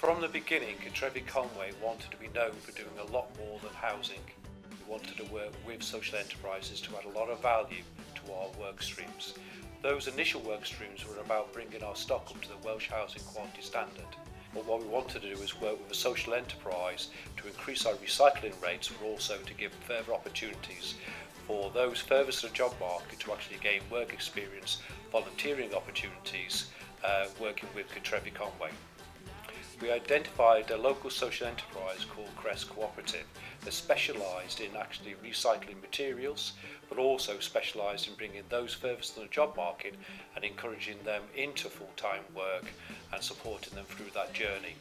From the beginning, Cartrefi Conwy wanted to be known for doing a lot more than housing. We wanted to work with social enterprises to add a lot of value to our work streams. Those initial work streams were about bringing our stock up to the Welsh Housing Quality Standard. But what we wanted to do is work with a social enterprise to increase our recycling rates, but also to give further opportunities for those furthest to the job market to actually gain work experience, volunteering opportunities, working with Cartrefi Conwy. We identified a local social enterprise called Crest Cooperative that specialised in actually recycling materials, but also specialised in bringing those furthest in the job market and encouraging them into full-time work and supporting them through that journey.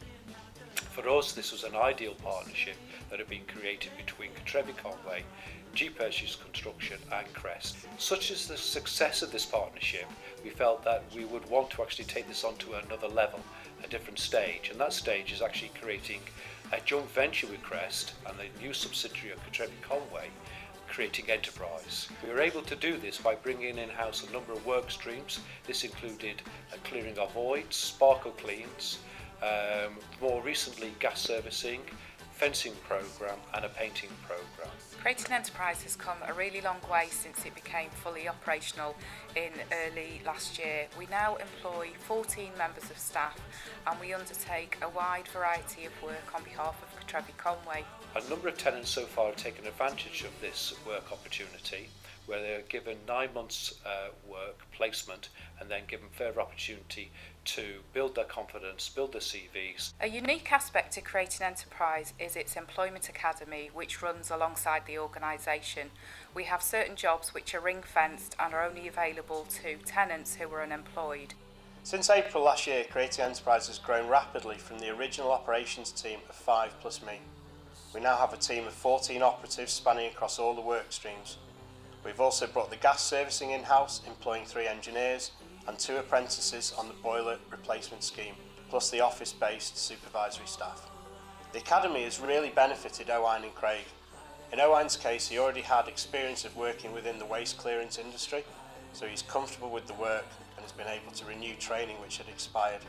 For us, this was an ideal partnership that had been created between Cartrefi Conwy, G-Purchase Construction and Crest. Such as the success of this partnership, we felt that we would want to actually take this on to another level, a different stage, and that stage is actually creating a joint venture with Crest and the new subsidiary of Cartrefi Conwy, creating enterprise. We were able to do this by bringing in-house a number of work streams. This included clearing of voids, sparkle cleans, more recently gas servicing, fencing programme and a painting programme. Creating an enterprise has come a really long way since it became fully operational in early last year. We now employ 14 members of staff and we undertake a wide variety of work on behalf of Cartrefi Conwy. A number of tenants so far have taken advantage of this work opportunity, where they are given 9 months work placement and then given further opportunity to build their confidence, build their CVs. A unique aspect to Creating Enterprise is its employment academy, which runs alongside the organisation. We have certain jobs which are ring-fenced and are only available to tenants who are unemployed. Since April last year, Creating Enterprise has grown rapidly from the original operations team of 5 plus me. We now have a team of 14 operatives spanning across all the work streams. We've also brought the gas servicing in-house, employing 3 engineers and 2 apprentices on the boiler replacement scheme, plus the office-based supervisory staff. The academy has really benefited Owain and Craig. In Owain's case, he already had experience of working within the waste clearance industry, so he's comfortable with the work and has been able to renew training which had expired.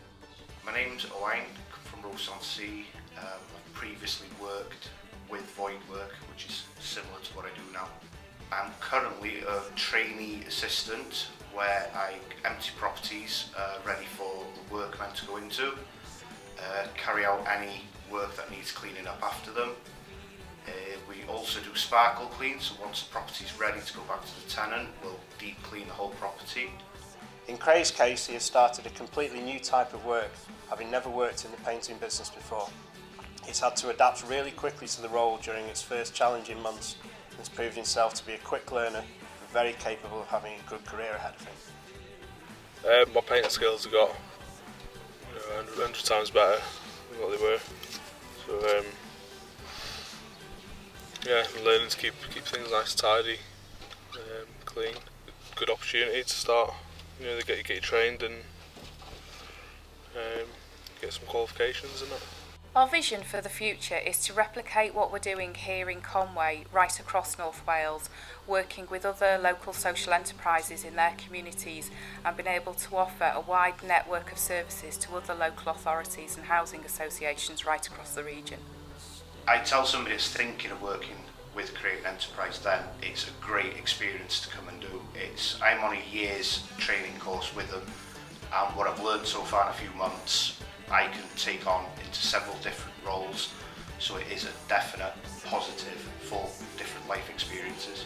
My name's Owain, come from Ross-on-Sea. I've previously worked with void work, which is similar to what I do now. I'm currently a trainee assistant where I empty properties ready for the workmen to go into, carry out any work that needs cleaning up after them. We also do sparkle clean, so once the property is ready to go back to the tenant, we'll deep clean the whole property. In Craig's case, he has started a completely new type of work, having never worked in the painting business before. He's had to adapt really quickly to the role during its first challenging months and has proved himself to be a quick learner and very capable of having a good career ahead of him. My painting skills have got 100 times better than what they were. So yeah, I'm learning to keep things nice, tidy, clean. Good opportunity to start. You know, they get you trained and get some qualifications and that. Our vision for the future is to replicate what we're doing here in Conwy right across North Wales, working with other local social enterprises in their communities and being able to offer a wide network of services to other local authorities and housing associations right across the region. I tell somebody that's thinking of working with Creating Enterprise then it's a great experience to come and do. I'm on a year's training course with them, and what I've learned so far in a few months I can take on into several different roles, so it is a definite positive for different life experiences.